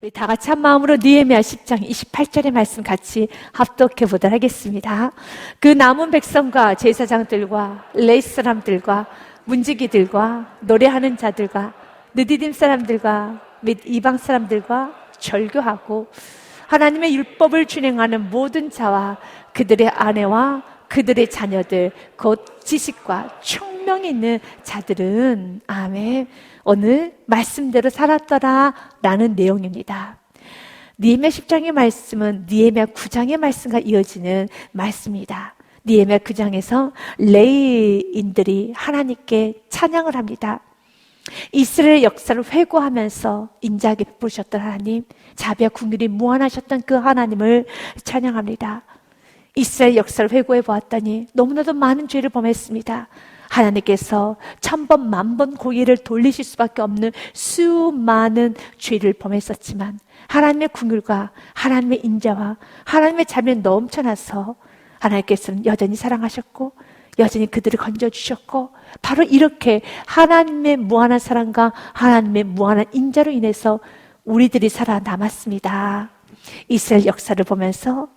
우리 다 같이 한 마음으로 느헤미야 10장 28절의 말씀 같이 합독해 보도록 하겠습니다. 그 남은 백성과 제사장들과 레위 사람들과 문지기들과 노래하는 자들과 느디딤 사람들과 및 이방 사람들과 절교하고 하나님의 율법을 준행하는 모든 자와 그들의 아내와 그들의 자녀들 곧 지식과 총명이 있는 자들은 아멘 오늘 말씀대로 살았더라 라는 내용입니다. 느헤미야 10장의 말씀은 느헤미야 9장의 말씀과 이어지는 말씀입니다. 느헤미야 9장에서 레위인들이 하나님께 찬양을 합니다. 이스라엘의 역사를 회고하면서 인자하게 베푸셨던 하나님, 자비와 긍휼이 무한하셨던 그 하나님을 찬양합니다. 이스라엘 역사를 회고해 보았더니 너무나도 많은 죄를 범했습니다. 하나님께서 1000번, 10,000번 고개를 돌리실 수밖에 없는 수많은 죄를 범했었지만 하나님의 긍휼과 하나님의 인자와 하나님의 자비는 넘쳐나서 하나님께서는 여전히 사랑하셨고 여전히 그들을 건져주셨고 바로 이렇게 하나님의 무한한 사랑과 하나님의 무한한 인자로 인해서 우리들이 살아남았습니다. 이스라엘 역사를 보면서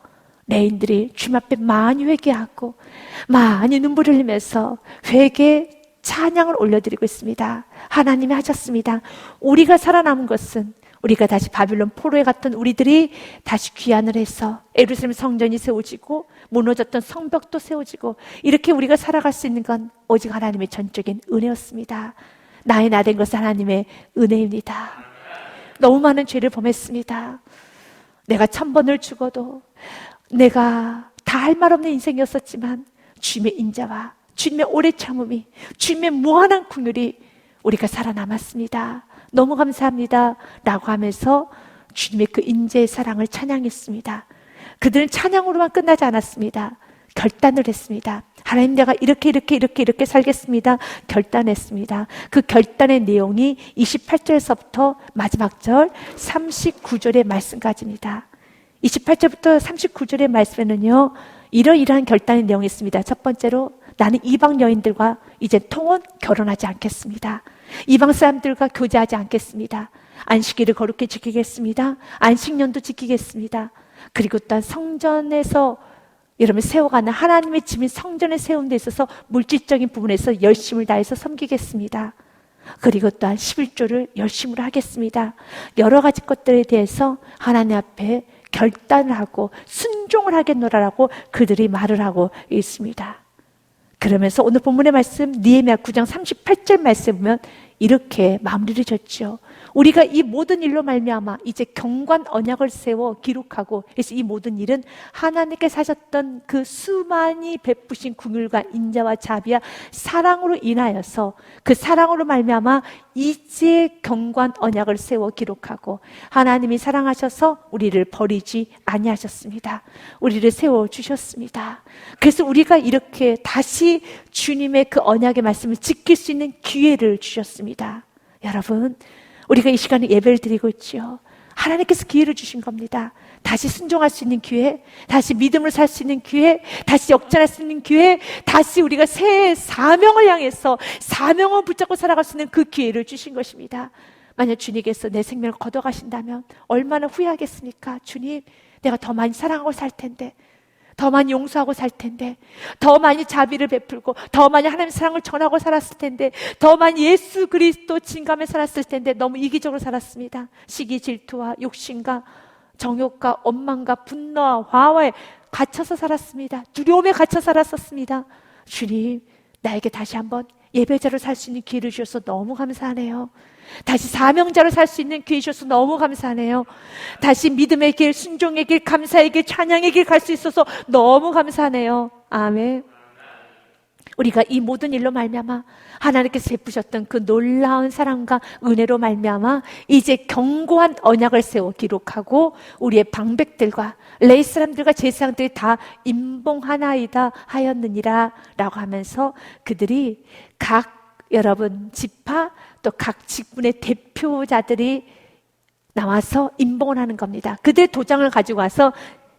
레위인들이 주님 앞에 많이 회개하고 많이 눈물을 흘리면서 회개 찬양을 올려드리고 있습니다. 하나님이 하셨습니다. 우리가 살아남은 것은 우리가 다시 바빌론 포로에 갔던 우리들이 다시 귀환을 해서 예루살렘 성전이 세워지고 무너졌던 성벽도 세워지고 이렇게 우리가 살아갈 수 있는 건 오직 하나님의 전적인 은혜였습니다. 나의 나 된 것은 하나님의 은혜입니다. 너무 많은 죄를 범했습니다. 내가 1000번을 죽어도 내가 다 할 말 없는 인생이었었지만 주님의 인자와 주님의 오래 참음이 주님의 무한한 긍휼이 우리가 살아남았습니다. 너무 감사합니다 라고 하면서 주님의 그 인자의 사랑을 찬양했습니다. 그들은 찬양으로만 끝나지 않았습니다. 결단을 했습니다. 하나님 내가 이렇게 살겠습니다. 결단했습니다. 그 결단의 내용이 28절에서부터 마지막 절 39절의 말씀까지입니다. 28절부터 39절의 말씀에는요 이러이러한 결단의 내용이 있습니다. 첫 번째로 나는 이방 여인들과 이제 통혼 결혼하지 않겠습니다. 이방 사람들과 교제하지 않겠습니다. 안식일을 거룩히 지키겠습니다. 안식년도 지키겠습니다. 그리고 또한 성전에서 여러분 세워가는 하나님의 집인 성전에 세운 데 있어서 물질적인 부분에서 열심을 다해서 섬기겠습니다. 그리고 또한 11조를 열심으로 하겠습니다. 여러 가지 것들에 대해서 하나님 앞에 결단을 하고 순종을 하겠노라라고 그들이 말을 하고 있습니다. 그러면서 오늘 본문의 말씀 느헤미야 9장 38절 말씀에 보면 이렇게 마무리를 졌죠. 우리가 이 모든 일로 말미암아 이제 경관 언약을 세워 기록하고 그래서 이 모든 일은 하나님께서 하셨던 그 수많이 베푸신 긍휼과 인자와 자비와 사랑으로 인하여서 그 사랑으로 말미암아 이제 경관 언약을 세워 기록하고 하나님이 사랑하셔서 우리를 버리지 아니하셨습니다. 우리를 세워 주셨습니다. 그래서 우리가 이렇게 다시 주님의 그 언약의 말씀을 지킬 수 있는 기회를 주셨습니다. 여러분 우리가 이 시간에 예배를 드리고 있죠. 하나님께서 기회를 주신 겁니다. 다시 순종할 수 있는 기회, 다시 믿음을 살 수 있는 기회, 다시 역전할 수 있는 기회, 다시 우리가 새 사명을 향해서 사명을 붙잡고 살아갈 수 있는 그 기회를 주신 것입니다. 만약 주님께서 내 생명을 걷어가신다면 얼마나 후회하겠습니까? 주님, 내가 더 많이 사랑하고 살 텐데, 더 많이 용서하고 살 텐데, 더 많이 자비를 베풀고 더 많이 하나님의 사랑을 전하고 살았을 텐데, 더 많이 예수 그리스도 진감에 살았을 텐데 너무 이기적으로 살았습니다. 시기 질투와 욕심과 정욕과 원망과 분노와 화와에 갇혀서 살았습니다. 두려움에 갇혀 살았었습니다. 주님 나에게 다시 한번 예배자로 살 수 있는 기회를 주셔서 너무 감사하네요. 다시 사명자로 살 수 있는 기회 주셔서 너무 감사하네요. 다시 믿음의 길, 순종의 길, 감사의 길, 찬양의 길 갈 수 있어서 너무 감사하네요. 아멘. 우리가 이 모든 일로 말미암아 하나님께서 베푸셨던 그 놀라운 사랑과 은혜로 말미암아 이제 견고한 언약을 세워 기록하고 우리의 방백들과 레위 사람들과 제사장들이 다 임봉하나이다 하였느니라 라고 하면서 그들이 각 여러분 지파 또 각 직분의 대표자들이 나와서 임봉을 하는 겁니다. 그들의 도장을 가지고 와서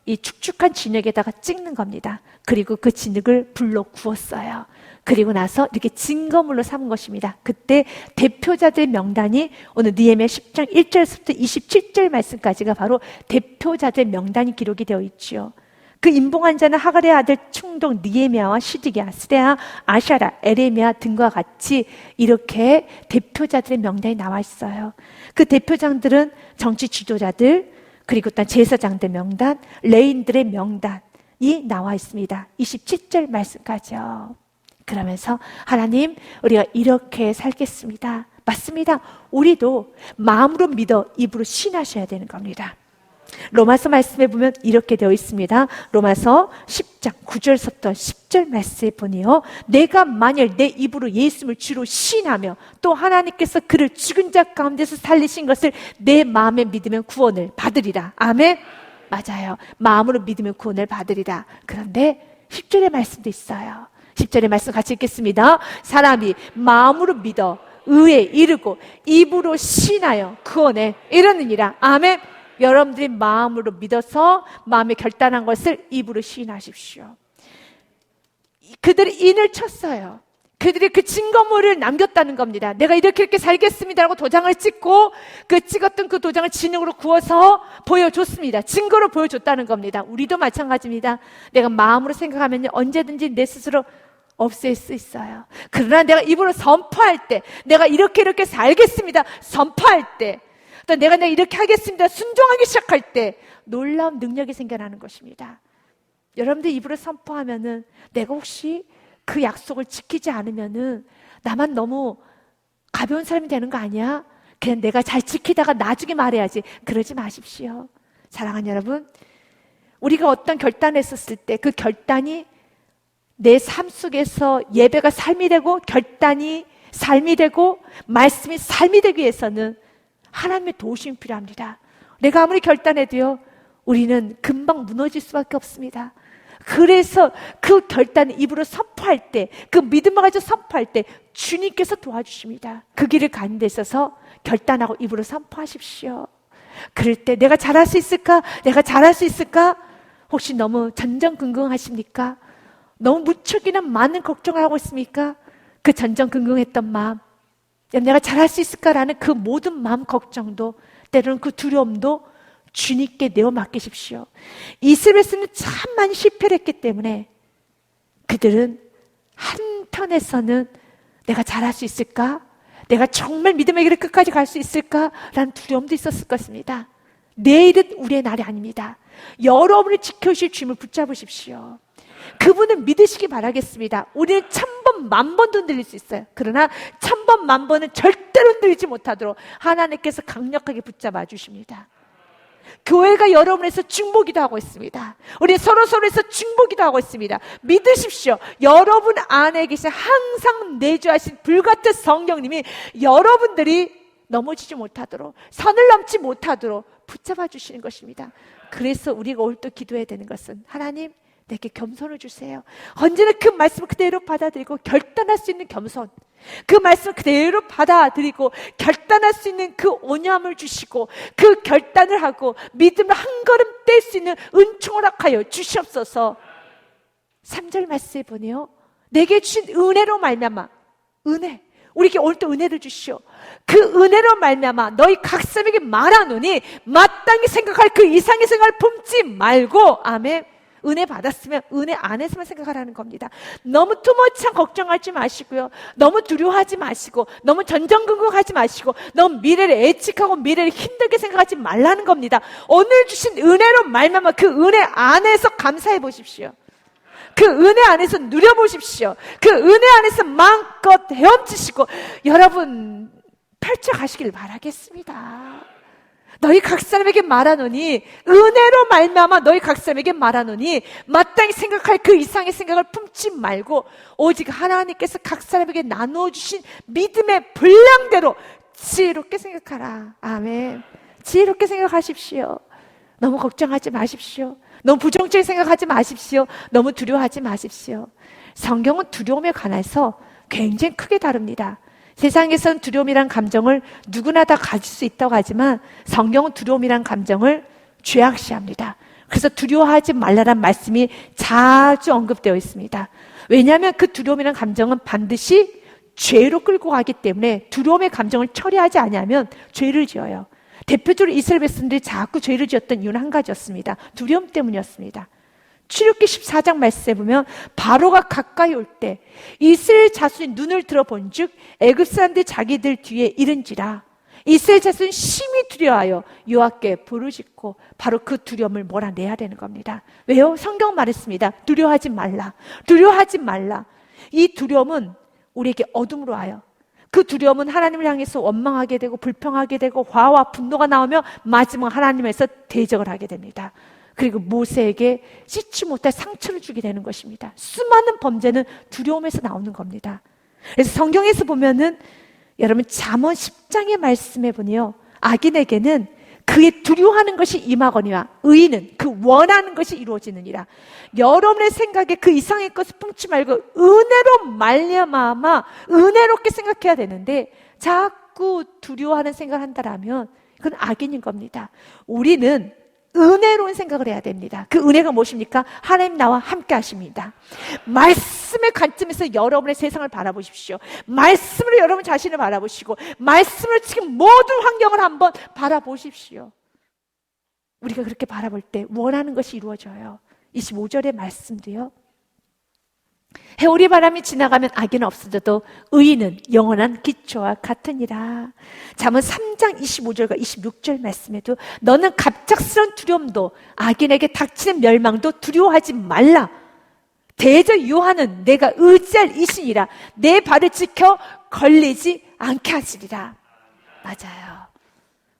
이 축축한 진흙에다가 찍는 겁니다. 그리고 그 진흙을 불로 구웠어요. 그리고 나서 이렇게 증거물로 삼은 것입니다. 그때 대표자들의 명단이 오늘 느헤미야 10장 1절부터 27절 말씀까지가 바로 대표자들의 명단이 기록이 되어 있지요. 그 임봉한 자는 하갈의 아들 충동 느헤미야와 시드기야, 스레야, 아샤라, 에레미야 등과 같이 이렇게 대표자들의 명단이 나와 있어요. 그 대표장들은 정치 지도자들, 그리고 또 제사장들 명단, 레인들의 명단이 나와 있습니다. 27절 말씀까지요. 그러면서 하나님, 우리가 이렇게 살겠습니다. 맞습니다. 우리도 마음으로 믿어 입으로 신하셔야 되는 겁니다. 로마서 말씀에 보면 이렇게 되어 있습니다. 로마서 10장 9절부터 10절 말씀에 보니요, 내가 만일 내 입으로 예수를 주로 신하며 또 하나님께서 그를 죽은 자 가운데서 살리신 것을 내 마음에 믿으면 구원을 받으리라. 아멘. 맞아요. 마음으로 믿으면 구원을 받으리라. 그런데 10절의 말씀도 있어요. 10절의 말씀 같이 읽겠습니다. 사람이 마음으로 믿어 의에 이르고 입으로 신하여 구원에 이르느니라. 아멘. 여러분들이 마음으로 믿어서 마음에 결단한 것을 입으로 시인하십시오. 그들이 인을 쳤어요. 그들이 그 증거물을 남겼다는 겁니다. 내가 이렇게 살겠습니다라고 도장을 찍고 그 찍었던 그 도장을 진흙으로 구워서 보여줬습니다. 증거로 보여줬다는 겁니다. 우리도 마찬가지입니다. 내가 마음으로 생각하면 언제든지 내 스스로 없앨 수 있어요. 그러나 내가 입으로 선포할 때, 내가 이렇게 살겠습니다 선포할 때, 또 내가 이렇게 하겠습니다 순종하기 시작할 때 놀라운 능력이 생겨나는 것입니다. 여러분들 입으로 선포하면은 내가 혹시 그 약속을 지키지 않으면은 나만 너무 가벼운 사람이 되는 거 아니야? 그냥 내가 잘 지키다가 나중에 말해야지. 그러지 마십시오. 사랑하는 여러분, 우리가 어떤 결단을 했었을 때 그 결단이 내 삶 속에서 예배가 삶이 되고 결단이 삶이 되고 말씀이 삶이 되기 위해서는 하나님의 도우심이 필요합니다. 내가 아무리 결단해도요, 우리는 금방 무너질 수밖에 없습니다. 그래서 그 결단을 입으로 선포할 때, 그 믿음을 가지고 선포할 때 주님께서 도와주십니다. 그 길을 가는 데 있어서 결단하고 입으로 선포하십시오. 그럴 때 내가 잘할 수 있을까? 내가 잘할 수 있을까? 혹시 너무 전전긍긍하십니까? 너무 무척이나 많은 걱정을 하고 있습니까? 그 전전긍긍했던 마음, 내가 잘할 수 있을까라는 그 모든 마음 걱정도, 때로는 그 두려움도 주님께 내어 맡기십시오. 이스라엘은 참 많이 실패를 했기 때문에 그들은 한편에서는 내가 잘할 수 있을까? 내가 정말 믿음의 길을 끝까지 갈 수 있을까라는 두려움도 있었을 것입니다. 내일은 우리의 날이 아닙니다. 여러분을 지켜주실 주님을 붙잡으십시오. 그분을 믿으시기 바라겠습니다. 우리는 1000번, 10,000번도 흔들릴 수 있어요. 그러나 1000번, 10,000번은 절대로 흔들리지 못하도록 하나님께서 강력하게 붙잡아 주십니다. 교회가 여러분에서 중보기도 하고 있습니다. 우리 서로에서 중보기도 하고 있습니다. 믿으십시오. 여러분 안에 계신 항상 내주하신 불같은 성령님이 여러분들이 넘어지지 못하도록, 선을 넘지 못하도록 붙잡아 주시는 것입니다. 그래서 우리가 오늘 또 기도해야 되는 것은, 하나님, 내게 겸손을 주세요. 언제나 그 말씀을 그대로 받아들이고 결단할 수 있는 겸손, 그 말씀을 그대로 받아들이고 결단할 수 있는 그 온유함을 주시고 그 결단을 하고 믿음을 한 걸음 뗄 수 있는 은총을 허락하여 주시옵소서. 3절 말씀에 보네요. 내게 주신 은혜로 말미암아, 은혜, 우리에게 오늘 또 은혜를 주시오. 그 은혜로 말미암아 너희 각 사람에게 말하노니 마땅히 생각할 그 이상의 생각을 품지 말고, 아멘. 은혜 받았으면 은혜 안에서만 생각하라는 겁니다. 너무 투머치한 걱정하지 마시고요, 너무 두려워하지 마시고, 너무 전전긍긍하지 마시고, 너무 미래를 예측하고 미래를 힘들게 생각하지 말라는 겁니다. 오늘 주신 은혜로 말미암아 그 은혜 안에서 감사해 보십시오. 그 은혜 안에서 누려보십시오. 그 은혜 안에서 마음껏 헤엄치시고 여러분 펼쳐가시길 바라겠습니다. 너희 각 사람에게 말하노니, 은혜로 말미암아 너희 각 사람에게 말하노니 마땅히 생각할 그 이상의 생각을 품지 말고 오직 하나님께서 각 사람에게 나누어 주신 믿음의 분량대로 지혜롭게 생각하라. 아멘. 지혜롭게 생각하십시오. 너무 걱정하지 마십시오. 너무 부정적인 생각하지 마십시오. 너무 두려워하지 마십시오. 성경은 두려움에 관해서 굉장히 크게 다룹니다. 세상에서는 두려움이란 감정을 누구나 다 가질 수 있다고 하지만 성경은 두려움이란 감정을 죄악시합니다. 그래서 두려워하지 말라란 말씀이 자주 언급되어 있습니다. 왜냐하면 그 두려움이라는 감정은 반드시 죄로 끌고 가기 때문에 두려움의 감정을 처리하지 않으면 죄를 지어요. 대표적으로 이스라엘 백성들이 자꾸 죄를 지었던 이유는 한 가지였습니다. 두려움 때문이었습니다. 출애굽기 14장 말씀에 보면 바로가 가까이 올 때 이스라엘 자손이 눈을 들어본즉 애굽 사람들이 자기들 뒤에 이른지라. 이스라엘 자손이 심히 두려워하여 여호와께 부르짖고 바로 그 두려움을 몰아내야 되는 겁니다. 왜요? 성경 말했습니다. 두려워하지 말라. 두려워하지 말라. 이 두려움은 우리에게 어둠으로 와요. 그 두려움은 하나님을 향해서 원망하게 되고 불평하게 되고 화와 분노가 나오며 마지막 하나님에서 대적을 하게 됩니다. 그리고 모세에게 씻지 못할 상처를 주게 되는 것입니다. 수많은 범죄는 두려움에서 나오는 겁니다. 그래서 성경에서 보면은 여러분 잠언 10장의 말씀에 보니요, 악인에게는 그의 두려워하는 것이 임하거니와 의인은 그 원하는 것이 이루어지느니라. 여러분의 생각에 그 이상의 것을 품지 말고 은혜로 말미암아 은혜롭게 생각해야 되는데 자꾸 두려워하는 생각을 한다라면 그건 악인인 겁니다. 우리는 은혜로운 생각을 해야 됩니다. 그 은혜가 무엇입니까? 하나님 나와 함께 하십니다. 말씀의 관점에서 여러분의 세상을 바라보십시오. 말씀으로 여러분 자신을 바라보시고 말씀으로 지금 모든 환경을 한번 바라보십시오. 우리가 그렇게 바라볼 때 원하는 것이 이루어져요. 25절의 말씀도요, 해오리 바람이 지나가면 악인은 없어져도 의인은 영원한 기초와 같으니라. 잠언 3장 25절과 26절 말씀에도 너는 갑작스러운 두려움도 악인에게 닥치는 멸망도 두려워하지 말라. 대저 유하는 내가 의지할 이신이라. 내 발을 지켜 걸리지 않게 하시리라. 맞아요.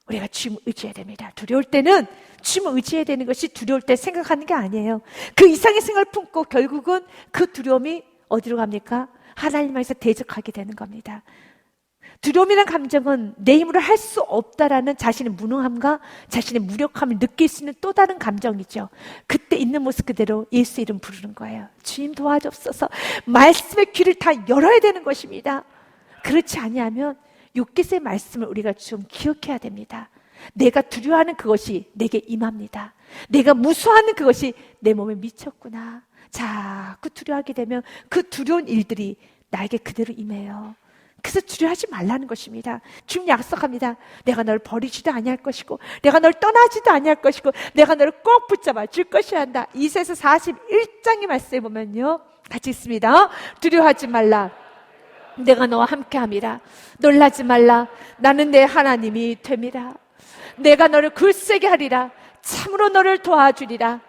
우리가 주님을 의지해야 됩니다. 두려울 때는 주님을 의지해야 되는 것이 두려울 때 생각하는 게 아니에요. 그 이상의 생각을 품고 결국은 그 두려움이 어디로 갑니까? 하나님께서 대적하게 되는 겁니다. 두려움이라는 감정은 내 힘으로 할 수 없다라는 자신의 무능함과 자신의 무력함을 느낄 수 있는 또 다른 감정이죠. 그때 있는 모습 그대로 예수 이름 부르는 거예요. 주님 도와주옵소서. 말씀의 귀를 다 열어야 되는 것입니다. 그렇지 아니하면 욥기서의 말씀을 우리가 좀 기억해야 됩니다. 내가 두려워하는 그것이 내게 임합니다. 내가 무서워하는 그것이 내 몸에 미쳤구나. 자꾸 두려워하게 되면 그 두려운 일들이 나에게 그대로 임해요. 그래서 두려워하지 말라는 것입니다. 주님 약속합니다. 내가 널 버리지도 아니할 것이고 내가 널 떠나지도 아니할 것이고 내가 너를 꼭 붙잡아 줄 것이라 한다. 이사야서 41장의 말씀에 보면요, 같이 있습니다. 두려워하지 말라. 내가 너와 함께함이라. 놀라지 말라. 나는 내 하나님이 됨이라. 내가 너를 굳세게 하리라. 참으로 너를 도와주리라.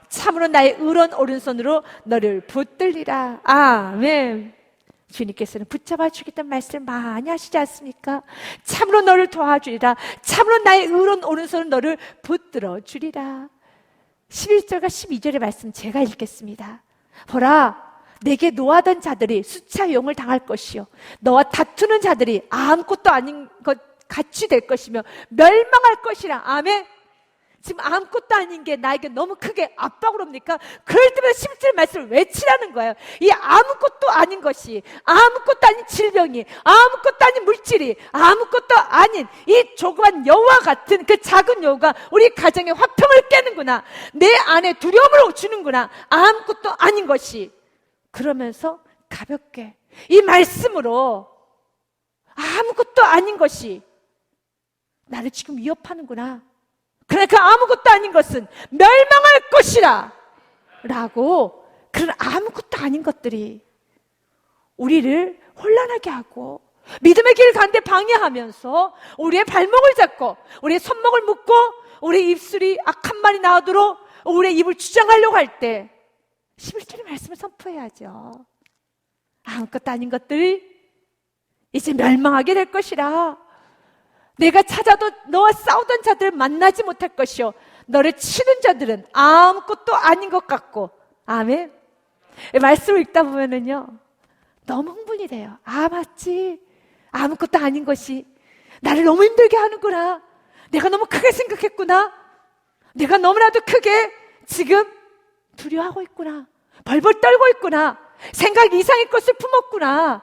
참으로 나의 의로운 오른손으로 너를 붙들리라. 아멘. 주님께서는 붙잡아 주겠다는 말씀을 많이 하시지 않습니까? 참으로 너를 도와주리라. 참으로 나의 의로운 오른손으로 너를 붙들어 주리라. 11절과 12절의 말씀 제가 읽겠습니다. 보라, 내게 노하던 자들이 수차 용을 당할 것이요 너와 다투는 자들이 아무것도 아닌 것 같이 될 것이며 멸망할 것이라. 아멘. 지금 아무것도 아닌 게 나에게 너무 크게 압박을 옵니까? 그럴 때마다 11절 말씀을 외치라는 거예요. 이 아무것도 아닌 것이, 아무것도 아닌 질병이, 아무것도 아닌 물질이, 아무것도 아닌 이 조그만 여우와 같은 그 작은 여우가 우리 가정의 화평을 깨는구나. 내 안에 두려움을 주는구나. 아무것도 아닌 것이. 그러면서 가볍게 이 말씀으로 아무것도 아닌 것이 나를 지금 위협하는구나. 그러나 그 아무것도 아닌 것은 멸망할 것이라 라고, 그런 아무것도 아닌 것들이 우리를 혼란하게 하고 믿음의 길을 가는데 방해하면서 우리의 발목을 잡고 우리의 손목을 묶고 우리의 입술이 악한 말이 나오도록 우리의 입을 주장하려고 할 때 11절의 말씀을 선포해야죠. 아무것도 아닌 것들이 이제 멸망하게 될 것이라. 내가 찾아도 너와 싸우던 자들을 만나지 못할 것이요 너를 치는 자들은 아무것도 아닌 것 같고. 아멘. 말씀을 읽다 보면은요 너무 흥분이 돼요. 아, 맞지. 아무것도 아닌 것이 나를 너무 힘들게 하는구나. 내가 너무 크게 생각했구나. 내가 너무나도 크게 지금 두려워하고 있구나. 벌벌 떨고 있구나. 생각 이상의 것을 품었구나.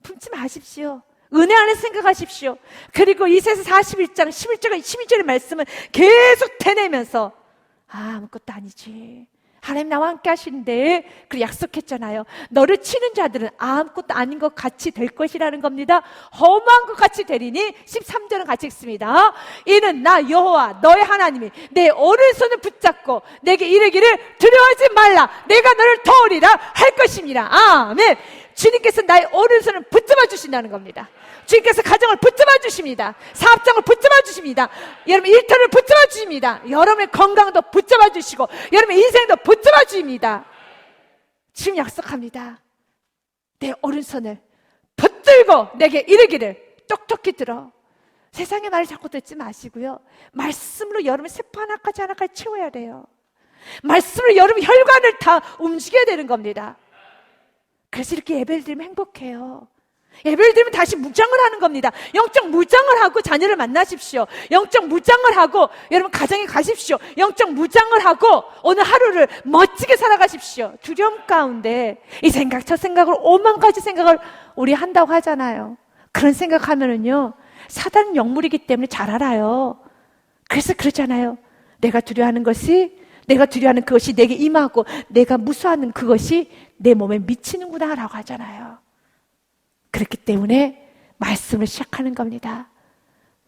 품지 마십시오. 은혜 안에 생각하십시오. 그리고 이사야서 41장 11절과 12절의 말씀은 계속 되뇌면서 아무것도 아니지. 하나님 나와 함께 하시는데 그 약속했잖아요. 너를 치는 자들은 아무것도 아닌 것 같이 될 것이라는 겁니다. 허무한 것 같이 되리니 13절은 같이 읽습니다. 이는 나 여호와 너의 하나님이 내 오른손을 붙잡고 내게 이르기를 두려워하지 말라 내가 너를 도우리라 할 것입니다. 아멘. 주님께서 나의 오른손을 붙잡아 주신다는 겁니다. 주님께서 가정을 붙잡아 주십니다. 사업장을 붙잡아 주십니다. 여러분 일터를 붙잡아 주십니다. 여러분의 건강도 붙잡아 주시고 여러분의 인생도 붙잡아 주십니다. 지금 약속합니다. 내 오른손을 붙들고 내게 이르기를 똑똑히 들어. 세상의 말을 자꾸 듣지 마시고요. 말씀으로 여러분의 세포 하나까지 채워야 돼요. 말씀으로 여러분 혈관을 다 움직여야 되는 겁니다. 그래서 이렇게 예배를 드리면 행복해요. 예배를 드리면 다시 무장을 하는 겁니다. 영적 무장을 하고 자녀를 만나십시오. 영적 무장을 하고 여러분 가정에 가십시오. 영적 무장을 하고 오늘 하루를 멋지게 살아가십시오. 두려움 가운데 이 생각 저 생각을 5만 가지 생각을 우리 한다고 하잖아요. 그런 생각하면은요 사단은 영물이기 때문에 잘 알아요. 그래서 그러잖아요. 내가 두려워하는 그것이 내게 임하고 내가 무서워하는 그것이 내 몸에 미치는구나 라고 하잖아요. 그렇기 때문에 말씀을 시작하는 겁니다.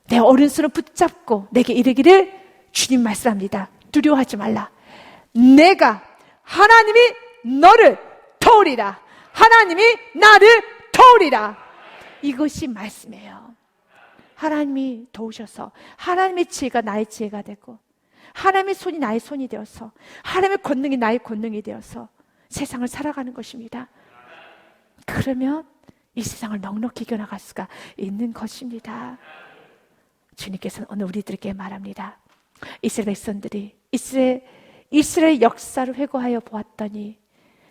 내 오른손을 붙잡고 내게 이르기를 주님 말씀합니다. 두려워하지 말라. 내가 하나님이 너를 도우리라. 하나님이 나를 도우리라. 이것이 말씀이에요. 하나님이 도우셔서 하나님의 지혜가 나의 지혜가 되고 하나님의 손이 나의 손이 되어서 하나님의 권능이 나의 권능이 되어서 세상을 살아가는 것입니다. 그러면 이 세상을 넉넉히 이겨나갈 수가 있는 것입니다. 주님께서는 오늘 우리들에게 말합니다. 이스라엘 백성들이 이스라엘 역사를 회고하여 보았더니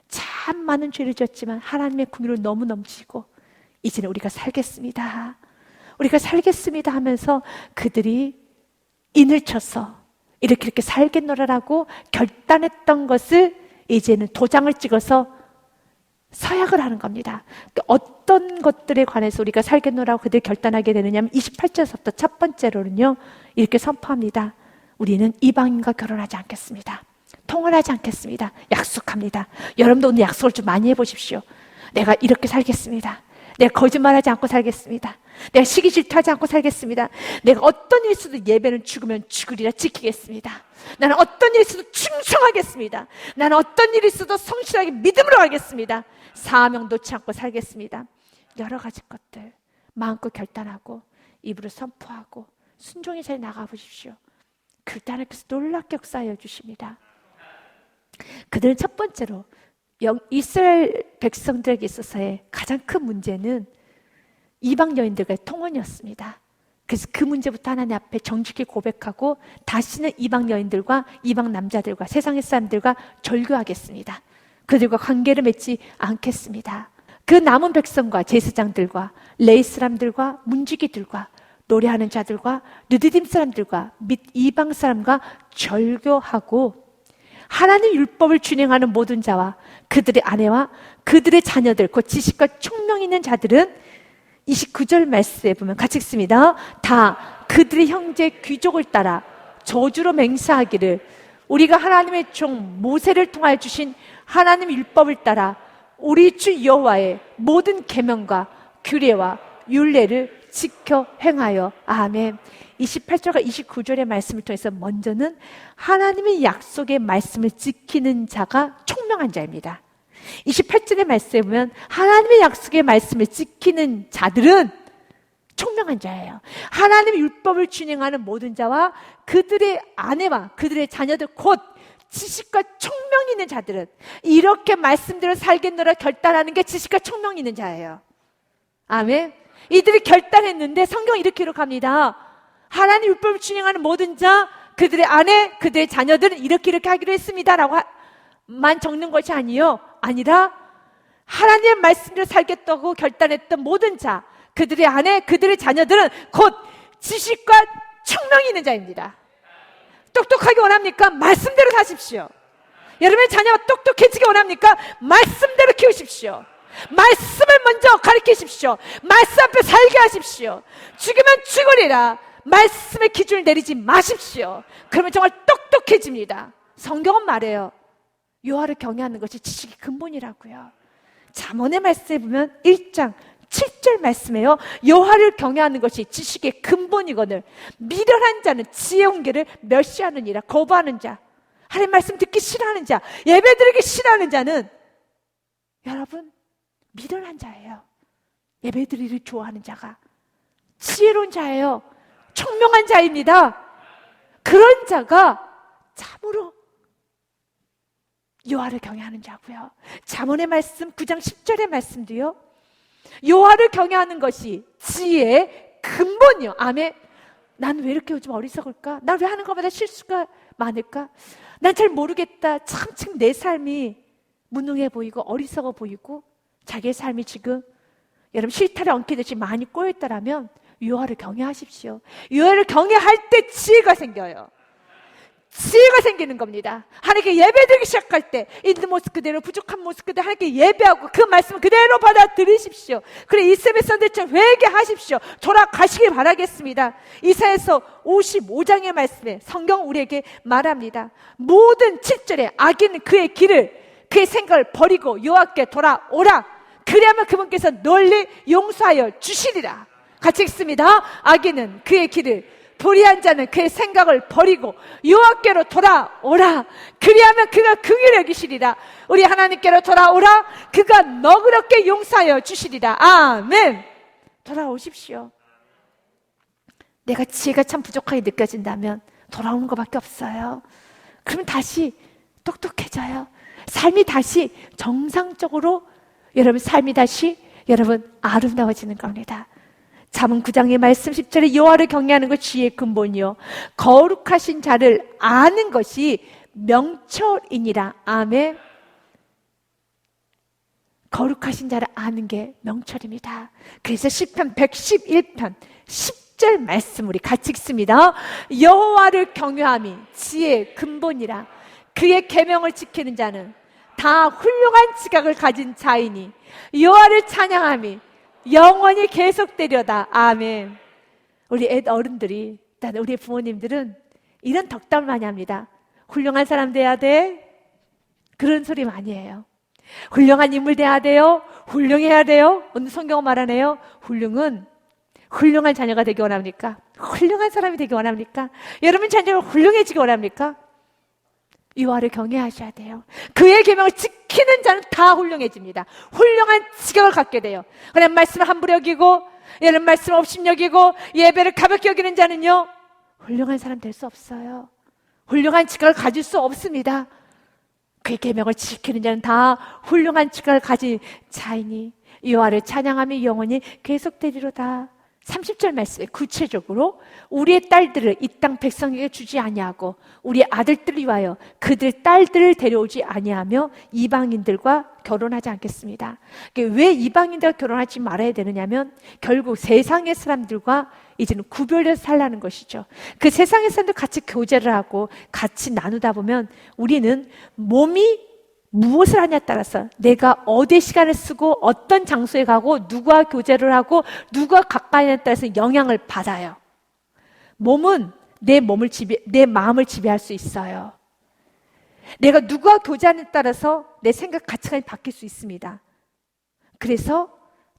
참 많은 죄를 지었지만 하나님의 긍휼을 너무 넘치고 이제는 우리가 살겠습니다. 우리가 살겠습니다 하면서 그들이 인을 쳐서 이렇게 살겠노라라고 결단했던 것을 이제는 도장을 찍어서 서약을 하는 겁니다. 어떤 것들에 관해서 우리가 살겠노라고 그들이 결단하게 되느냐면 28절에서부터 첫 번째로는요 이렇게 선포합니다. 우리는 이방인과 결혼하지 않겠습니다. 통혼하지 않겠습니다. 약속합니다. 여러분도 오늘 약속을 좀 많이 해보십시오. 내가 이렇게 살겠습니다. 내가 거짓말하지 않고 살겠습니다. 내가 시기 질투하지 않고 살겠습니다. 내가 어떤 일이 있어도 예배는 죽으면 죽으리라 지키겠습니다. 나는 어떤 일이 있어도 충성하겠습니다. 나는 어떤 일이 있어도 성실하게 믿음으로 하겠습니다. 사명 놓지 않고 살겠습니다. 여러 가지 것들 마음껏 결단하고 입으로 선포하고 순종의 자리에 나가보십시오. 그때 하나님께서 놀랍게 역사하여 주십니다. 그들은 첫 번째로 이스라엘 백성들에게 있어서의 가장 큰 문제는 이방 여인들과의 통혼이었습니다. 그래서 그 문제부터 하나님 앞에 정직히 고백하고 다시는 이방 여인들과 이방 남자들과 세상의 사람들과 절교하겠습니다. 그들과 관계를 맺지 않겠습니다. 그 남은 백성과 제사장들과 레위 사람들과 문지기들과 노래하는 자들과 르드딤 사람들과 및 이방 사람과 절교하고 하나님 율법을 준행하는 모든 자와 그들의 아내와 그들의 자녀들 곧 지식과 총명 있는 자들은 29절 말씀에 보면 같이 읽습니다. 다 그들의 형제 귀족을 따라 저주로 맹세하기를 우리가 하나님의 종 모세를 통하여 주신 하나님 율법을 따라 우리 주 여호와의 모든 계명과 규례와 율례를 지켜 행하여 아멘. 28절과 29절의 말씀을 통해서 먼저는 하나님의 약속의 말씀을 지키는 자가 총명한 자입니다. 28절의 말씀에 보면 하나님의 약속의 말씀을 지키는 자들은 총명한 자예요. 하나님의 율법을 준행하는 모든 자와 그들의 아내와 그들의 자녀들 곧 지식과 총명 있는 자들은 이렇게 말씀대로 살겠노라 결단하는 게 지식과 총명 있는 자예요. 아멘. 이들이 결단했는데 성경은 이렇게 기록합니다. 하나님 율법을 준행하는 모든 자, 그들의 아내, 그들의 자녀들은 이렇게 하기로 했습니다 라고 만 적는 것이 아니라 하나님의 말씀대로 살겠다고 결단했던 모든 자, 그들의 아내, 그들의 자녀들은 곧 지식과 총명이 있는 자입니다. 똑똑하게 원합니까? 말씀대로 사십시오. 여러분의 자녀가 똑똑해지기 원합니까? 말씀대로 키우십시오. 말씀을 먼저 가르치십시오. 말씀 앞에 살게 하십시오. 죽으면 죽으리라. 말씀의 기준을 내리지 마십시오. 그러면 정말 똑똑해집니다. 성경은 말해요. 여호와를 경외하는 것이 지식의 근본이라고요. 잠언의 말씀에 보면 1장 7절 말씀에요. 여호와를 경외하는 것이 지식의 근본이거늘 미련한 자는 지혜의 온계를 멸시하느니라. 거부하는 자, 하나님 말씀 듣기 싫어하는 자, 예배드리기 싫어하는 자는 여러분 미련한 자예요. 예배드리기를 좋아하는 자가 지혜로운 자예요. 총명한 자입니다. 그런 자가 참으로 여호와를 경외하는 자고요. 잠언의 말씀 9장 10절의 말씀도요. 여호와를 경외하는 것이 지혜의 근본이요. 아멘. 난 왜 이렇게 요즘 어리석을까? 난 왜 하는 것마다 실수가 많을까? 난 잘 모르겠다. 참 내 삶이 무능해 보이고 어리석어 보이고 자기의 삶이 지금 여러분 실타래 엉키듯이 많이 꼬였다라면 여호와를 경외하십시오. 여호와를 경외할 때 지혜가 생겨요. 지혜가 생기는 겁니다. 하나님께 예배드리기 시작할 때 있는 모습 그대로, 부족한 모습 그대로 하나님께 예배하고 그 말씀을 그대로 받아들이십시오. 그래 이스라엘 선대처럼 회개하십시오. 돌아가시길 바라겠습니다. 이사야서 55장의 말씀에 성경 우리에게 말합니다. 모든 7절에 악인은 그의 길을, 그의 생각을 버리고 여호와께 돌아오라. 그리하면 그분께서 널리 용서하여 주시리라. 같이 읽습니다. 악인은 그의 길을, 불의한 자는 그의 생각을 버리고 여호와께로 돌아오라. 그리하면 그가 긍휼히 여기시리라. 우리 하나님께로 돌아오라. 그가 너그럽게 용서하여 주시리라. 아멘. 돌아오십시오. 내가 지혜가 참 부족하게 느껴진다면 돌아오는 것밖에 없어요. 그러면 다시 똑똑해져요. 삶이 다시 정상적으로, 여러분 삶이 다시 여러분 아름다워지는 겁니다. 잠언 9장의 말씀 10절에 여호와를 경외하는 것 지혜의 근본이요 거룩하신 자를 아는 것이 명철이니라. 아멘. 거룩하신 자를 아는 게 명철입니다. 그래서 시편 111편 10절 말씀 우리 같이 읽습니다. 여호와를 경외함이 지혜의 근본이라. 그의 계명을 지키는 자는 다 훌륭한 지각을 가진 자이니 여호와를 찬양함이 영원히 계속되려다. 아멘. 우리 어른들이, 우리 부모님들은 이런 덕담을 많이 합니다. 훌륭한 사람 돼야 돼. 그런 소리 많이 해요. 훌륭한 인물 돼야 돼요. 훌륭해야 돼요. 오늘 성경은 말하네요. 훌륭은 훌륭한 자녀가 되기 원합니까? 훌륭한 사람이 되기 원합니까? 여러분 자녀가 훌륭해지기 원합니까? 여호와를 경외하셔야 돼요. 그의 계명을 지키는 자는 다 훌륭해집니다. 훌륭한 지각을 갖게 돼요. 그냥 말씀을 함부로 여기고, 여러분 말씀을 없이 여기고, 예배를 가볍게 여기는 자는요, 훌륭한 사람 될 수 없어요. 훌륭한 지각을 가질 수 없습니다. 그의 계명을 지키는 자는 다 훌륭한 지각을 가진 자이니 여호와를 찬양하며 영원히 계속되리로다. 30절 말씀에 구체적으로 우리의 딸들을 이 땅 백성에게 주지 아니하고 우리 아들들을 위하여 그들 딸들을 데려오지 아니하며 이방인들과 결혼하지 않겠습니다. 왜 이방인들과 결혼하지 말아야 되느냐면 결국 세상의 사람들과 이제는 구별해서 살라는 것이죠. 그 세상의 사람들 같이 교제를 하고 같이 나누다 보면 우리는 몸이 무엇을 하냐에 따라서 내가 어디에 시간을 쓰고 어떤 장소에 가고 누구와 교제를 하고 누구와 가까이 하냐에 따라서 영향을 받아요. 몸은 내 마음을 지배할 수 있어요. 내가 누구와 교제하냐에 따라서 내 생각 가치관이 바뀔 수 있습니다. 그래서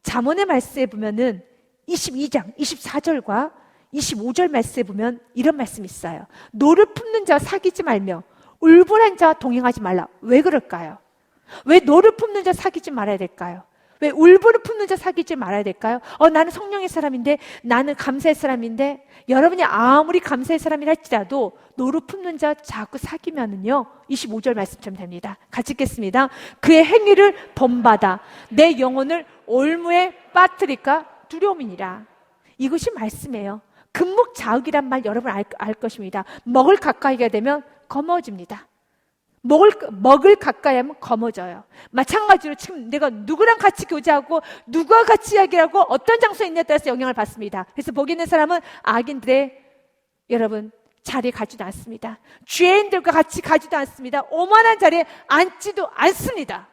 잠언의 말씀에 보면은 22장 24절과 25절 말씀에 보면 이런 말씀이 있어요. 노를 품는 자와 사귀지 말며 울분한 자와 동행하지 말라. 왜 그럴까요? 왜 노를 품는 자 사귀지 말아야 될까요? 왜 울분을 품는 자 사귀지 말아야 될까요? 나는 성령의 사람인데, 나는 감사의 사람인데, 여러분이 아무리 감사의 사람이라 할지라도 노를 품는 자 자꾸 사귀면은요 25절 말씀처럼 됩니다. 같이 읽겠습니다. 그의 행위를 본받아 내 영혼을 올무에 빠뜨릴까 두려움이니라. 이것이 말씀이에요. 금묵자욱이란 말 여러분 알 것입니다. 먹을 가까이가 되면 거머집니다. 먹을 가까이 하면 거머져요. 마찬가지로 지금 내가 누구랑 같이 교제하고 누구와 같이 이야기하고 어떤 장소에 있느냐에 따라서 영향을 받습니다. 그래서 복이 있는 사람은 악인들의 여러분 자리에 가지도 않습니다. 죄인들과 같이 가지도 않습니다. 오만한 자리에 앉지도 않습니다.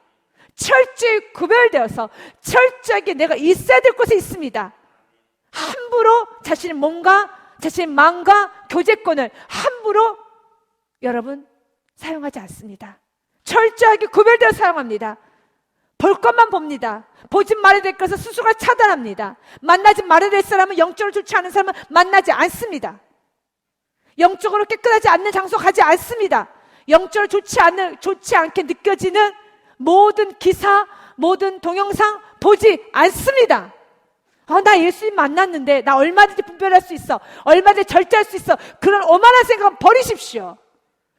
철저히 구별되어서 철저하게 내가 있어야 될 곳에 있습니다. 함부로 자신의 몸과 자신의 마음과 교제권을 함부로 여러분 사용하지 않습니다. 철저하게 구별되어 사용합니다. 볼 것만 봅니다. 보지 말아야 될 것을 스스로가 차단합니다. 만나지 말아야 될 사람은, 영적으로 좋지 않은 사람은 만나지 않습니다. 영적으로 깨끗하지 않는 장소 가지 않습니다. 영적으로 좋지 않게 느껴지는 모든 기사, 모든 동영상 보지 않습니다. 나 예수님 만났는데 나 얼마든지 분별할 수 있어, 얼마든지 절제할 수 있어, 그런 오만한 생각은 버리십시오.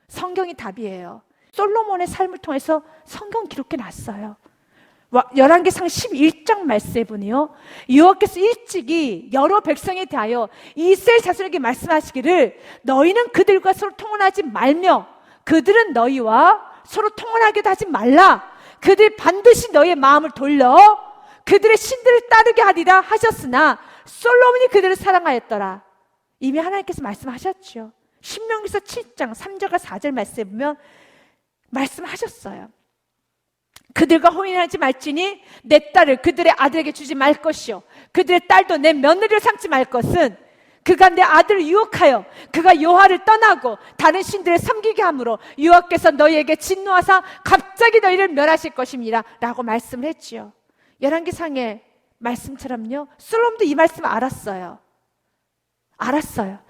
성경이 답이에요. 솔로몬의 삶을 통해서 성경 기록해 놨어요. 열왕기상 11장 말씀에 보니요, 여호와께서 일찍이 여러 백성에 대하여 이스라엘 자손에게 말씀하시기를 너희는 그들과 서로 통혼하지 말며 그들은 너희와 서로 통혼하게도 하지 말라. 그들이 반드시 너희의 마음을 돌려 그들의 신들을 따르게 하리라 하셨으나 솔로몬이 그들을 사랑하였더라. 이미 하나님께서 말씀하셨죠. 신명기서 7장 3절과 4절 말씀에 보면 말씀하셨어요. 그들과 혼인하지 말지니 내 딸을 그들의 아들에게 주지 말 것이요 그들의 딸도 내 며느리를 삼지 말 것은 그가 내 아들을 유혹하여 그가 여호와를 떠나고 다른 신들을 섬기게 함으로 여호와께서 너희에게 진노하사 갑자기 너희를 멸하실 것입니다 라고 말씀을 했지요. 열왕기상의 말씀처럼요, 솔로몬도 이 말씀을 알았어요.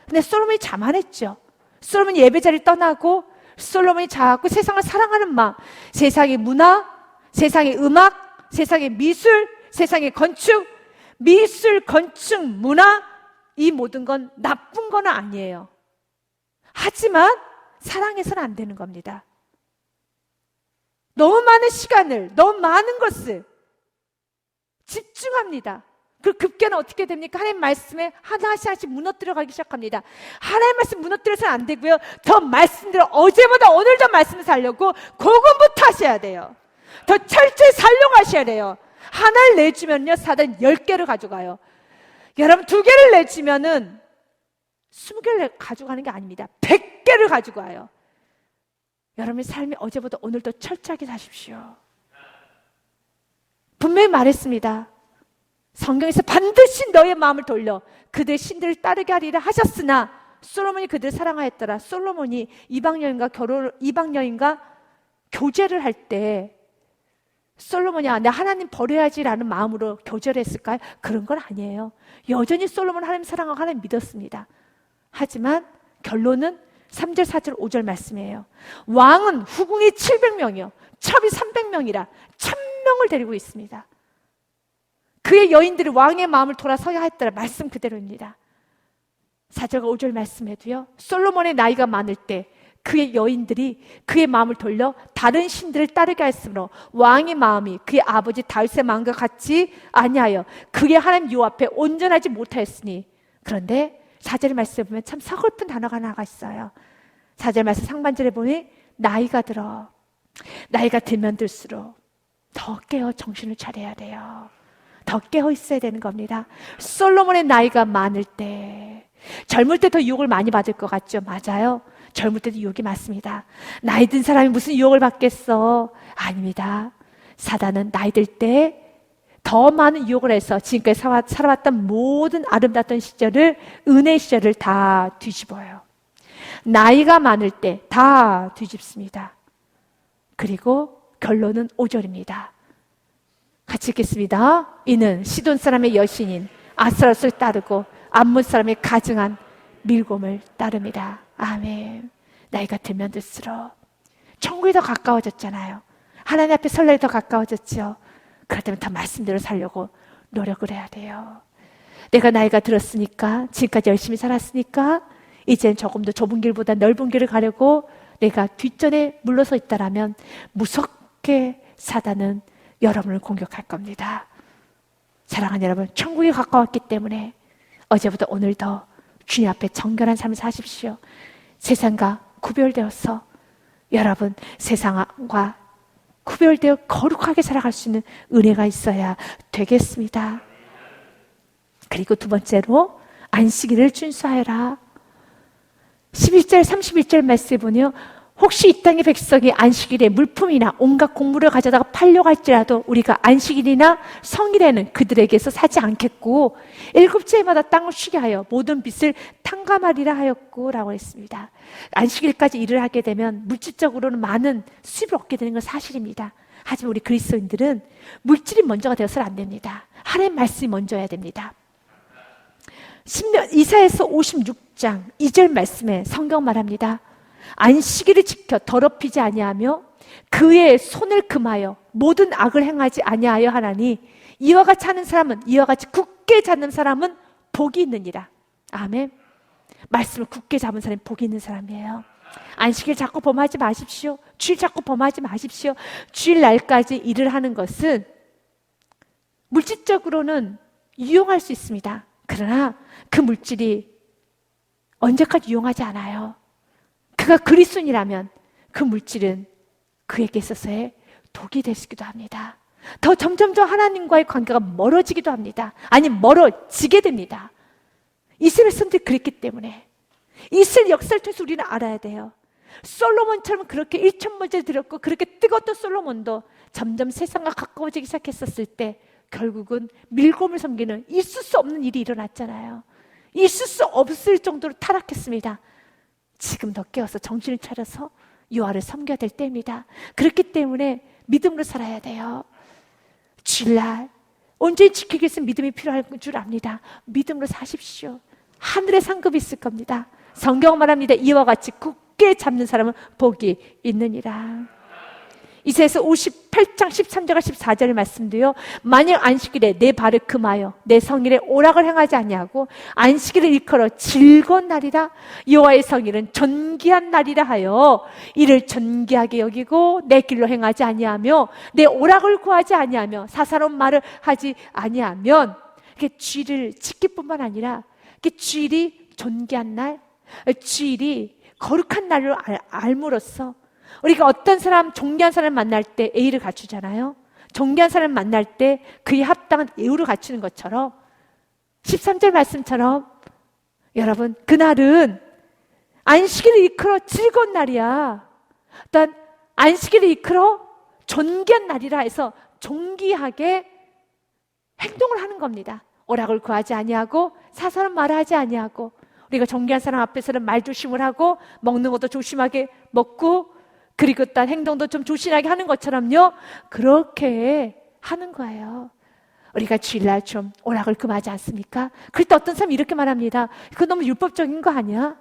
근데 솔로몬이 자만했죠. 솔로몬이 예배자리를 떠나고 솔로몬이 자꾸 세상을 사랑하는 마음, 세상의 문화, 세상의 음악, 세상의 미술, 세상의 건축, 미술, 건축, 문화, 이 모든 건 나쁜 건 아니에요. 하지만 사랑해서는 안 되는 겁니다. 너무 많은 시간을, 너무 많은 것을 집중합니다. 그 급기야는 어떻게 됩니까? 하나님 말씀에 하나씩 무너뜨려 가기 시작합니다. 하나님 말씀 무너뜨려서는 안 되고요, 더 말씀대로 어제보다 오늘 더 말씀을 살려고 그것부터 하셔야 돼요. 더 철저히 살려고 하셔야 돼요. 하나를 내주면요, 사단 10개를 가져가요. 여러분 2개를 내주면은 20개를 가져가는 게 아닙니다. 100개를 가져가요. 여러분의 삶이 어제보다 오늘 더 철저하게 사십시오. 분명히 말했습니다. 성경에서 반드시 너의 마음을 돌려 그들의 신들을 따르게 하리라 하셨으나 솔로몬이 그들을 사랑하였더라. 솔로몬이 이방 여인과 교제를 할 때 솔로몬이 내 하나님 버려야지라는 마음으로 교제를 했을까요? 그런 건 아니에요. 여전히 솔로몬은 하나님 사랑하고 하나님 믿었습니다. 하지만 결론은 3절, 4절, 5절 말씀이에요. 왕은 후궁이 700명이요 첩이 300명이라 1000명을 데리고 있습니다. 그의 여인들이 왕의 마음을 돌아서야 했더라. 말씀 그대로입니다. 4절과 5절 말씀에도요, 솔로몬의 나이가 많을 때 그의 여인들이 그의 마음을 돌려 다른 신들을 따르게 했으므로 왕의 마음이 그의 아버지 다윗의 마음과 같이 아니하여 그의 하나님 여호와 앞에 온전하지 못하였으니. 그런데 4절 말씀에 보면 참 서글픈 단어가 하나가 있어요. 4절 말씀 상반절에 보니 나이가 들면 들수록 더 깨어 정신을 차려야 돼요. 더 깨어 있어야 되는 겁니다. 솔로몬의 나이가 많을 때, 젊을 때 더 유혹을 많이 받을 것 같죠? 맞아요. 젊을 때도 유혹이 많습니다. 나이 든 사람이 무슨 유혹을 받겠어? 아닙니다. 사단은 나이 들 때 더 많은 유혹을 해서 지금까지 살아왔던 모든 아름다웠던 시절을, 은혜의 시절을 다 뒤집어요. 나이가 많을 때 다 뒤집습니다. 그리고 결론은 5절입니다. 같이 읽겠습니다. 이는 시돈 사람의 여신인 아스라롯을 따르고 암몬 사람의 가증한 밀곰을 따릅니다. 아멘. 나이가 들면 들수록 천국이 더 가까워졌잖아요. 하나님 앞에 설날이 더 가까워졌죠. 그렇다면 더 말씀대로 살려고 노력을 해야 돼요. 내가 나이가 들었으니까, 지금까지 열심히 살았으니까 이제는 조금 더 좁은 길보다 넓은 길을 가려고 내가 뒷전에 물러서 있다라면 무섭게 사단은 여러분을 공격할 겁니다. 사랑하는 여러분, 천국이 가까웠기 때문에 어제보다 오늘 더 주님 앞에 정결한 삶을 사십시오. 세상과 구별되어서 여러분 세상과 구별되어 거룩하게 살아갈 수 있는 은혜가 있어야 되겠습니다. 그리고 두 번째로 안식일을 준수하여라. 11절 31절 말씀에 보면 혹시 이 땅의 백성이 안식일에 물품이나 온갖 곡물을 가져다가 팔려고 할지라도 우리가 안식일이나 성일에는 그들에게서 사지 않겠고 일곱째 해마다 땅을 쉬게 하여 모든 빚을 탕감하리라 하였고 라고 했습니다. 안식일까지 일을 하게 되면 물질적으로는 많은 수입을 얻게 되는 건 사실입니다. 하지만 우리 그리스도인들은 물질이 먼저가 되어서는 안 됩니다. 하나님의 말씀이 먼저여야 됩니다. 이사야서 56장 2절 말씀에 성경 말합니다. 안식일을 지켜 더럽히지 아니하며 그의 손을 금하여 모든 악을 행하지 아니하여 하나니 이와 같이 하는 사람은, 이와 같이 굳게 잡는 사람은 복이 있느니라. 아멘. 말씀을 굳게 잡은 사람이 복이 있는 사람이에요. 안식일 자꾸 범하지 마십시오. 주일 자꾸 범하지 마십시오. 주일날까지 일을 하는 것은 물질적으로는 유용할 수 있습니다. 그러나 그 물질이 언제까지 유용하지 않아요. 그가 그리스도인이라면 그 물질은 그에게 있어서의 독이 되시기도 합니다. 더 점점점 하나님과의 관계가 멀어지기도 합니다. 아니 멀어지게 됩니다. 이스라엘 사람들이 그랬기 때문에 이스라엘 역사를 통해서 우리는 알아야 돼요. 솔로몬처럼 그렇게 1,000번째 드렸고 그렇게 뜨거웠던 솔로몬도 점점 세상과 가까워지기 시작했었을 때 결국은 밀곰을 섬기는 있을 수 없는 일이 일어났잖아요. 있을 수 없을 정도로 타락했습니다. 지금 더 깨어서 정신을 차려서 여호와를 섬겨야 될 때입니다. 그렇기 때문에 믿음으로 살아야 돼요. 주일날 온전히 지키기 위해서 믿음이 필요할 줄 압니다. 믿음으로 사십시오. 하늘의 상급이 있을 겁니다. 성경 말합니다. 이와 같이 굳게 잡는 사람은 복이 있느니라. 이사야서 58장 13절과 14절의 말씀도요. 만약 안식일에 내 발을 금하여 내 성일에 오락을 행하지 아니하고 안식일을 일컬어 즐거운 날이라 여호와의 성일은 존귀한 날이라 하여 이를 존귀하게 여기고 내 길로 행하지 아니하며 내 오락을 구하지 아니하며 사사로운 말을 하지 아니하면 이렇게 주일을 지키뿐만 아니라 이렇게 주일이 존귀한 날, 주일이 거룩한 날로 알므로써 우리가 어떤 사람, 존귀한 사람을 만날 때 예의를 갖추잖아요. 존귀한 사람을 만날 때 그에 합당한 예우를 갖추는 것처럼 13절 말씀처럼 여러분 그날은 안식일을 이끌어 즐거운 날이야. 또한 안식일을 이끌어 존귀한 날이라 해서 존귀하게 행동을 하는 겁니다. 오락을 구하지 아니하고 사사로운 말을 하지 아니하고 우리가 존귀한 사람 앞에서는 말조심을 하고 먹는 것도 조심하게 먹고 그리고 또 행동도 좀 조심하게 하는 것처럼요. 그렇게 하는 거예요. 우리가 주일날 좀 오락을 금하지 않습니까? 그럴 때 어떤 사람이 이렇게 말합니다. 그거 너무 율법적인 거 아니야?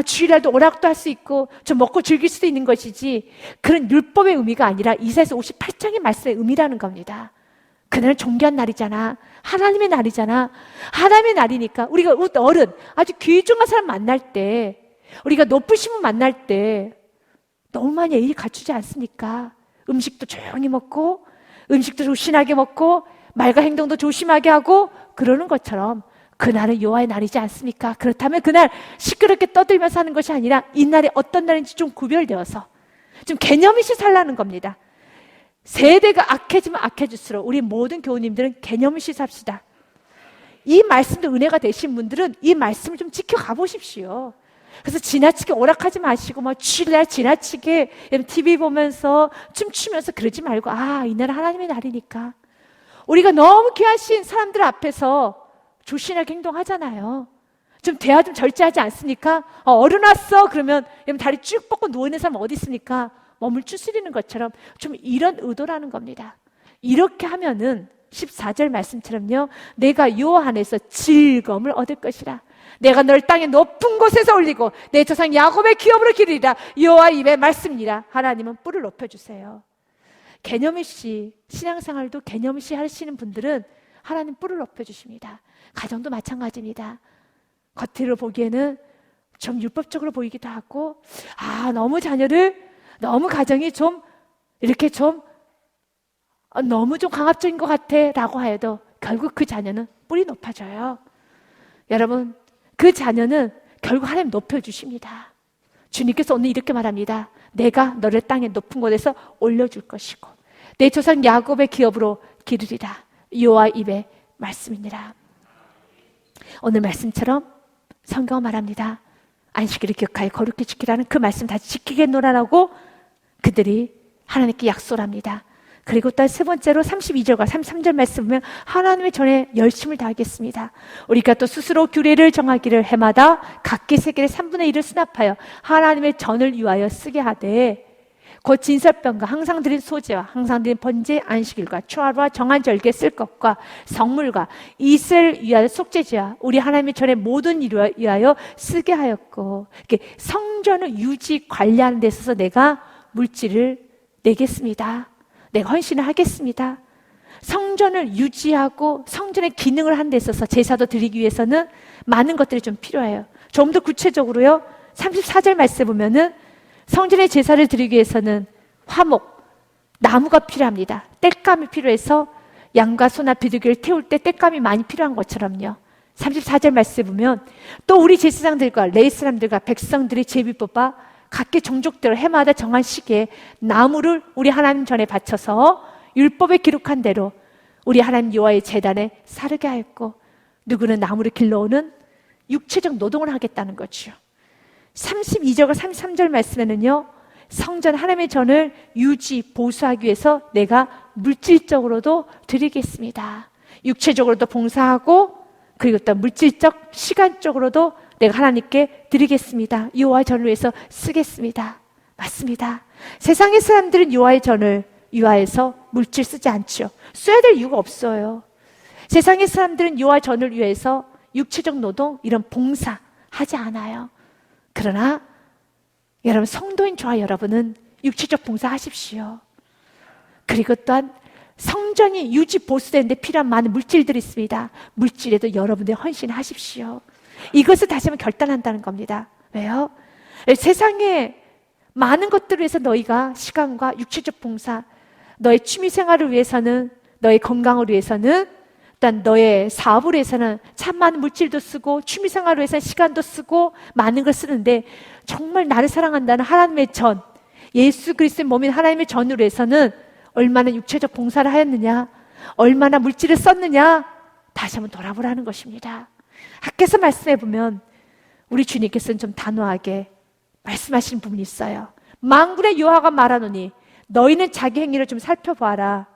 주일날도 오락도 할 수 있고 좀 먹고 즐길 수도 있는 것이지 그런 율법의 의미가 아니라 이사야서 58장의 말씀의 의미라는 겁니다. 그날은 존귀한 날이잖아. 하나님의 날이잖아. 하나님의 날이니까 우리가 어른, 아주 귀중한 사람 만날 때 우리가 높으신 분 만날 때 너무 많이 예의 갖추지 않습니까? 음식도 조용히 먹고 음식도 조심하게 먹고 말과 행동도 조심하게 하고 그러는 것처럼 그날은 여호와의 날이지 않습니까? 그렇다면 그날 시끄럽게 떠들면서 하는 것이 아니라 이 날이 어떤 날인지 좀 구별되어서 좀 개념 있이 살라는 겁니다. 세대가 악해지면 악해질수록 우리 모든 교우님들은 개념 있이 삽시다. 이 말씀도 은혜가 되신 분들은 이 말씀을 좀 지켜가 보십시오. 그래서 지나치게 오락하지 마시고 주일날 지나치게 TV 보면서 춤추면서 그러지 말고 이날은 하나님의 날이니까 우리가 너무 귀하신 사람들 앞에서 조신하게 행동하잖아요. 좀 대화 좀 절제하지 않습니까? 어른 왔어 그러면 다리 쭉 뻗고 누워있는 사람 어디 있습니까? 몸을 추스리는 것처럼 좀 이런 의도라는 겁니다. 이렇게 하면은 14절 말씀처럼요. 내가 여호와 안에서 즐거움을 얻을 것이라. 내가 널 땅의 높은 곳에서 올리고 내 조상 야곱의 기업으로 기르리라. 여호와 입의 말씀이라. 하나님은 뿔을 높여주세요. 개념이시 신앙생활도 개념이시 하시는 분들은 하나님 뿔을 높여주십니다. 가정도 마찬가지입니다. 겉으로 보기에는 좀 율법적으로 보이기도 하고 너무 자녀를 너무 가정이 좀 이렇게 좀 너무 좀 강압적인 것 같아 라고 해도 결국 그 자녀는 뿔이 높아져요. 여러분 그 자녀는 결국 하나님 높여주십니다. 주님께서 오늘 이렇게 말합니다. 내가 너를 땅의 높은 곳에서 올려줄 것이고 내 조상 야곱의 기업으로 기르리라. 여호와 입의 말씀이니라. 오늘 말씀처럼 성경은 말합니다. 안식일을 기억하여 거룩히 지키라는 그 말씀 다 지키겠노라라고 그들이 하나님께 약속을 합니다. 그리고 또 세 번째로 32절과 33절 말씀 보면 하나님의 전에 열심을 다하겠습니다. 우리가 또 스스로 규례를 정하기를 해마다 각기 세겔의 3분의 1을 수납하여 하나님의 전을 위하여 쓰게 하되 곧 진설병과 항상 드린 소제와 항상 드린 번제 안식일과 초하루와 정한 절기에 쓸 것과 성물과 이슬 위하여 속죄제와 우리 하나님의 전에 모든 일을 위하여 쓰게 하였고, 이렇게 성전을 유지 관리하는 데 있어서 내가 물질을 내겠습니다. 내가 헌신을 하겠습니다. 성전을 유지하고 성전의 기능을 하는 데 있어서 제사도 드리기 위해서는 많은 것들이 좀 필요해요. 좀 더 구체적으로요, 34절 말씀 보면은 성전의 제사를 드리기 위해서는 화목, 나무가 필요합니다. 땔감이 필요해서 양과 소나 비둘기를 태울 때 땔감이 많이 필요한 것처럼요. 34절 말씀 보면 또 우리 제사장들과 레위 사람들과 백성들이 제비 뽑아 각기 종족대로 해마다 정한 시기에 나무를 우리 하나님 전에 바쳐서 율법에 기록한 대로 우리 하나님 여호와의 제단에 사르게 하였고, 누구는 나무를 길러오는 육체적 노동을 하겠다는 거죠. 32절과 33절 말씀에는요, 성전 하나님의 전을 유지 보수하기 위해서 내가 물질적으로도 드리겠습니다. 육체적으로도 봉사하고 그리고 또 물질적 시간적으로도 내가 하나님께 드리겠습니다. 여호와의 전을 위해서 쓰겠습니다. 맞습니다. 세상의 사람들은 여호와의 전을 위하여서 물질 쓰지 않죠. 써야 될 이유가 없어요. 세상의 사람들은 여호와의 전을 위해서 육체적 노동, 이런 봉사 하지 않아요. 그러나 여러분, 성도인 저와 여러분은 육체적 봉사 하십시오. 그리고 또한 성전이 유지 보수되는데 필요한 많은 물질들이 있습니다. 물질에도 여러분들 헌신하십시오. 이것을 다시 한번 결단한다는 겁니다. 왜요? 세상에 많은 것들을 위해서 너희가 시간과 육체적 봉사, 너의 취미 생활을 위해서는, 너의 건강을 위해서는, 일단 너의 사업을 위해서는 참 많은 물질도 쓰고 취미 생활을 위해서는 시간도 쓰고 많은 걸 쓰는데, 정말 나를 사랑한다는 하나님의 전, 예수 그리스도의 몸인 하나님의 전으로 위해서는 얼마나 육체적 봉사를 하였느냐, 얼마나 물질을 썼느냐, 다시 한번 돌아보라는 것입니다. 학교에서 말씀해 보면 우리 주님께서는 좀 단호하게 말씀하시는 부분이 있어요. 만군의 여호와가 말하노니 너희는 자기 행위를 좀 살펴보아라.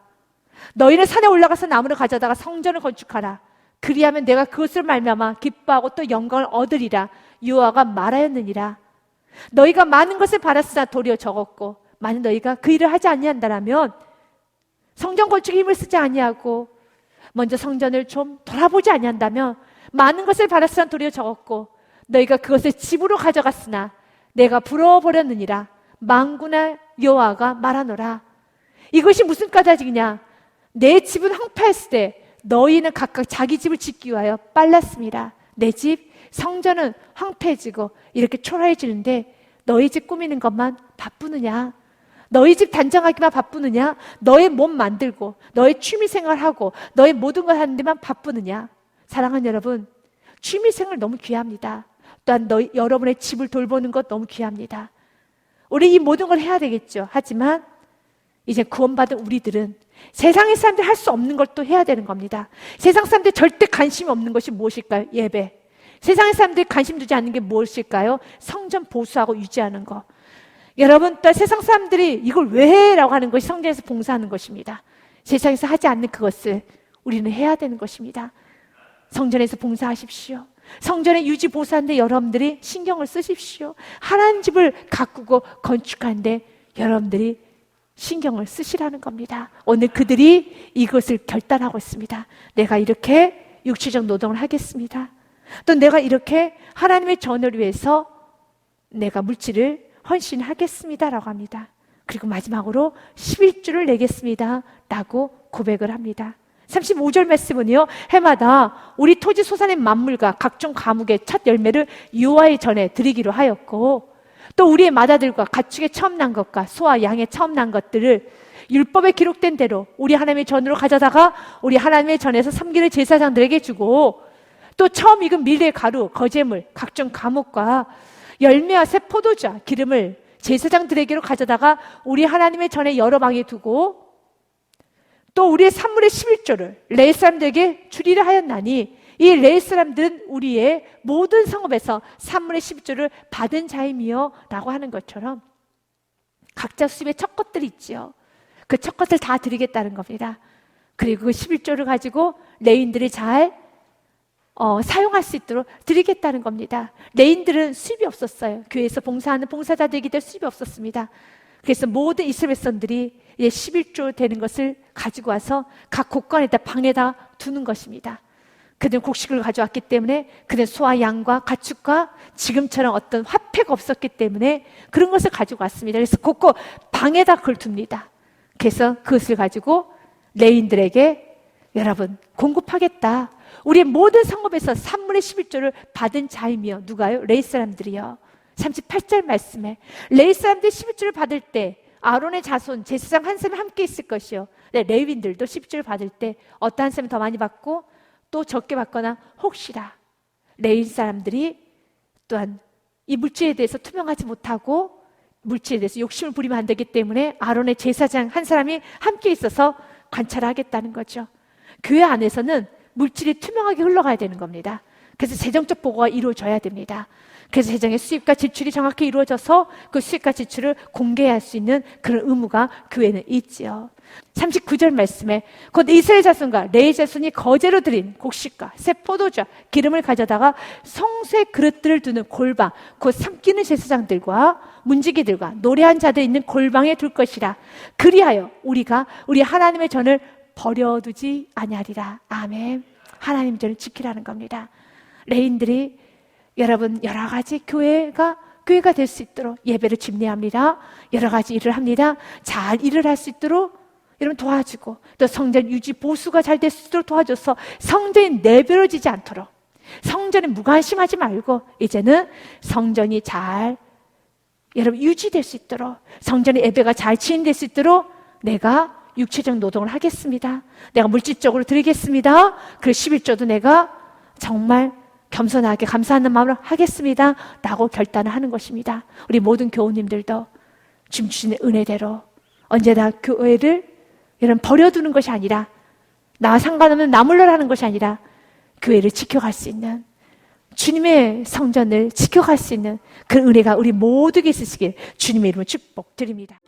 너희는 산에 올라가서 나무를 가져다가 성전을 건축하라. 그리하면 내가 그것을 말미암아 기뻐하고 또 영광을 얻으리라. 여호와가 말하였느니라. 너희가 많은 것을 바랐으나 도리어 적었고, 만약 너희가 그 일을 하지 아니한다라면, 성전 건축에 힘을 쓰지 아니하고 먼저 성전을 좀 돌아보지 아니한다면 많은 것을 바랐으나 도리어 적었고, 너희가 그것을 집으로 가져갔으나 내가 부러워버렸느니라. 만군의 여호와가 말하노라. 이것이 무슨 까닭이냐? 내 집은 황폐했을 때 너희는 각각 자기 집을 짓기 위하여 빨랐습니다. 내 집, 성전은 황폐해지고 이렇게 초라해지는데 너희 집 꾸미는 것만 바쁘느냐? 너희 집 단장하기만 바쁘느냐? 너의 몸 만들고 너의 취미생활하고 너의 모든 걸 하는 데만 바쁘느냐? 사랑하는 여러분, 취미생활 너무 귀합니다. 또한 여러분의 집을 돌보는 것 너무 귀합니다. 우리 이 모든 걸 해야 되겠죠. 하지만 이제 구원받은 우리들은 세상의 사람들이 할 수 없는 걸 또 해야 되는 겁니다. 세상 사람들이 절대 관심이 없는 것이 무엇일까요? 예배. 세상의 사람들이 관심 두지 않는 게 무엇일까요? 성전 보수하고 유지하는 거. 여러분, 또 세상 사람들이 이걸 왜 해? 라고 하는 것이 성전에서 봉사하는 것입니다. 세상에서 하지 않는 그것을 우리는 해야 되는 것입니다. 성전에서 봉사하십시오. 성전의 유지 보수하는데 여러분들이 신경을 쓰십시오. 하나님 집을 가꾸고 건축하는데 여러분들이 신경을 쓰시라는 겁니다. 오늘 그들이 이것을 결단하고 있습니다. 내가 이렇게 육체적 노동을 하겠습니다. 또 내가 이렇게 하나님의 전을 위해서 내가 물질을 헌신하겠습니다 라고 합니다. 그리고 마지막으로 11주를 내겠습니다 라고 고백을 합니다. 35절 말씀은요, 해마다 우리 토지 소산의 만물과 각종 과목의 첫 열매를 여호와의 전에 드리기로 하였고, 또 우리의 마다들과 가축의 처음 난 것과 소와 양의 처음 난 것들을 율법에 기록된 대로 우리 하나님의 전으로 가져다가 우리 하나님의 전에서 섬기는 제사장들에게 주고, 또 처음 익은 밀의 가루, 거제물, 각종 과목과 열매와 새 포도주와 기름을 제사장들에게로 가져다가 우리 하나님의 전에 여러 방에 두고, 또 우리의 산물의 11조를 레위 사람들에게 주리라 하였나니 이 레위 사람들은 우리의 모든 성읍에서 3분의 11조를 받은 자임이요 라고 하는 것처럼 각자 수입의 첫 것들이 있지요. 그 첫 것을 다 드리겠다는 겁니다. 그리고 그 11조를 가지고 레위인들이 잘 사용할 수 있도록 드리겠다는 겁니다. 레위인들은 수입이 없었어요. 교회에서 봉사하는 봉사자들에게 될 수입이 없었습니다. 그래서 모든 이스라엘 백성들이 11조 되는 것을 가지고 와서 각 곳간에다 방에다 두는 것입니다. 그들은 곡식을 가져왔기 때문에 그들은 소와 양과 가축과 지금처럼 어떤 화폐가 없었기 때문에 그런 것을 가지고 왔습니다. 그래서 곳곳 방에다 그걸 둡니다. 그래서 그것을 가지고 레위인들에게 여러분 공급하겠다. 우리의 모든 성읍에서 3분의 11조를 받은 자이며 누가요? 레위 사람들이요. 38절 말씀에 레위 사람들이 11조를 받을 때 아론의 자손 제사장 한 사람이 함께 있을 것이요. 네, 레위인들도 11조를 받을 때 어떤 한 사람이 더 많이 받고 또 적게 받거나 혹시라 레위 사람들이 또한 이 물질에 대해서 투명하지 못하고 물질에 대해서 욕심을 부리면 안 되기 때문에 아론의 제사장 한 사람이 함께 있어서 관찰하겠다는 거죠. 교회 안에서는 물질이 투명하게 흘러가야 되는 겁니다. 그래서 재정적 보고가 이루어져야 됩니다. 그래서 재정의 수입과 지출이 정확히 이루어져서 그 수입과 지출을 공개할 수 있는 그런 의무가 교회는 있지요. 39절 말씀에 곧 이스라엘 자손과 레위 자손이 거제로 드린 곡식과 새 포도주와 기름을 가져다가 성소의 그릇들을 두는 골방 곧 삼키는 제사장들과 문지기들과 노래한 자들 있는 골방에 둘 것이라. 그리하여 우리가 우리 하나님의 전을 버려두지 아니하리라. 아멘. 하나님 전을 지키라는 겁니다. 레위인들이 여러분 여러 가지 교회가 될 수 있도록 예배를 집례합니다. 여러 가지 일을 합니다. 잘 일을 할 수 있도록 여러분 도와주고 또 성전 유지 보수가 잘 될 수 있도록 도와줘서 성전이 내버려지지 않도록 성전에 무관심하지 말고 이제는 성전이 잘 여러분 유지될 수 있도록 성전의 예배가 잘 진행될 수 있도록 내가 육체적 노동을 하겠습니다. 내가 물질적으로 드리겠습니다. 그 11조도 내가 정말 겸손하게 감사하는 마음으로 하겠습니다 라고 결단을 하는 것입니다. 우리 모든 교우님들도 주님 주시는 은혜대로 언제나 교회를 여러분 버려두는 것이 아니라 나와 상관없는 나몰라라는 것이 아니라 교회를 지켜갈 수 있는 주님의 성전을 지켜갈 수 있는 그 은혜가 우리 모두에게 있으시길 주님의 이름으로 축복드립니다.